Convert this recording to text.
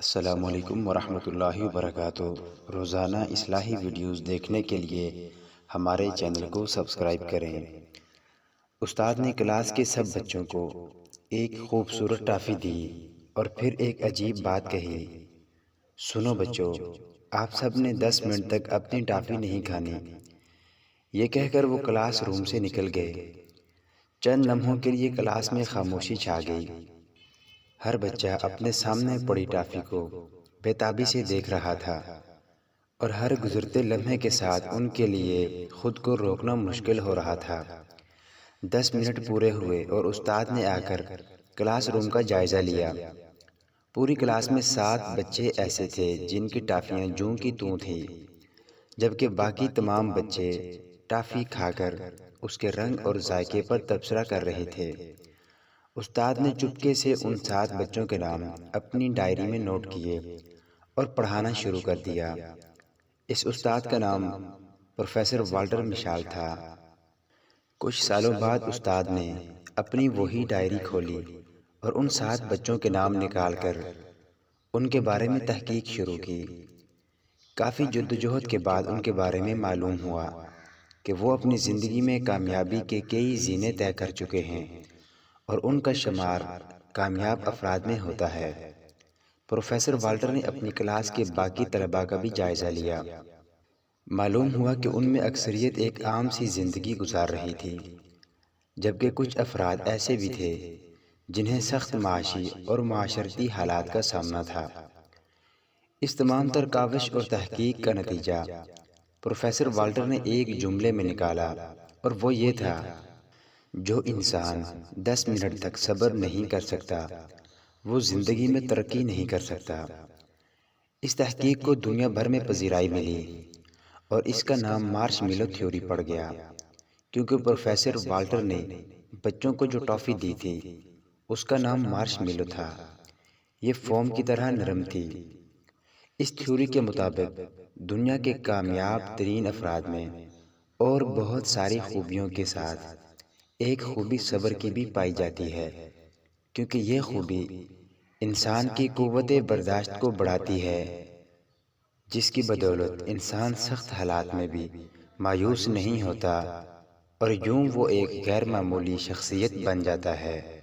السلام علیکم ورحمۃ اللہ وبرکاتہ۔ روزانہ اصلاحی ویڈیوز دیکھنے کے لیے ہمارے چینل کو سبسکرائب کریں۔ استاد نے کلاس کے سب بچوں کو ایک خوبصورت ٹافی دی اور پھر ایک عجیب بات کہی۔ سنو بچوں، آپ سب نے 10 منٹ تک اپنی ٹافی نہیں کھانی۔ یہ کہہ کر وہ کلاس روم سے نکل گئے۔ چند لمحوں کے لیے کلاس میں خاموشی چھا گئی۔ ہر بچہ اپنے سامنے پڑی ٹافی کو بے تابی سے دیکھ رہا تھا، اور ہر گزرتے لمحے کے ساتھ ان کے لیے خود کو روکنا مشکل ہو رہا تھا۔ 10 منٹ پورے ہوئے اور استاد نے آ کر کلاس روم کا جائزہ لیا۔ پوری کلاس میں 7 بچے ایسے تھے جن کی ٹافیاں جوں کی توں تھیں، جبکہ باقی تمام بچے ٹافی کھا کر اس کے رنگ اور ذائقے پر تبصرہ کر رہے تھے۔ استاد نے چپکے سے ان 7 بچوں کے نام اپنی ڈائری میں نوٹ کیے اور پڑھانا شروع کر دیا۔ اس استاد کا نام پروفیسر والٹر مشال تھا۔ کچھ سالوں بعد استاد نے اپنی وہی ڈائری کھولی اور ان 7 بچوں کے نام نکال کر ان کے بارے میں تحقیق شروع کی۔ کافی جدوجہد کے بعد ان کے بارے میں معلوم ہوا کہ وہ اپنی زندگی میں کامیابی کے کئی زینے طے کر چکے ہیں، اور ان کا شمار کامیاب افراد میں ہوتا ہے۔ پروفیسر والٹر نے اپنی کلاس کے باقی طلباء کا بھی جائزہ لیا۔ معلوم ہوا کہ ان میں اکثریت ایک عام سی زندگی گزار رہی تھی، جبکہ کچھ افراد ایسے بھی تھے جنہیں سخت معاشی اور معاشرتی حالات کا سامنا تھا۔ اس تمام تر کاوش اور تحقیق کا نتیجہ پروفیسر والٹر نے ایک جملے میں نکالا، اور وہ یہ تھا: جو انسان 10 منٹ تک صبر نہیں کر سکتا وہ زندگی میں ترقی نہیں کر سکتا۔ اس تحقیق کو دنیا بھر میں پذیرائی ملی، اور اس کا نام مارش میلو تھیوری پڑ گیا، کیونکہ پروفیسر والٹر نے بچوں کو جو ٹافی دی تھی اس کا نام مارش میلو تھا۔ یہ فوم کی طرح نرم تھی۔ اس تھیوری کے مطابق دنیا کے کامیاب ترین افراد میں اور بہت ساری خوبیوں کے ساتھ ایک خوبی صبر کی بھی پائی جاتی ہے، کیونکہ یہ خوبی انسان کی قوت برداشت کو بڑھاتی ہے، جس کی بدولت انسان سخت حالات میں بھی مایوس نہیں ہوتا، اور یوں وہ ایک غیر معمولی شخصیت بن جاتا ہے۔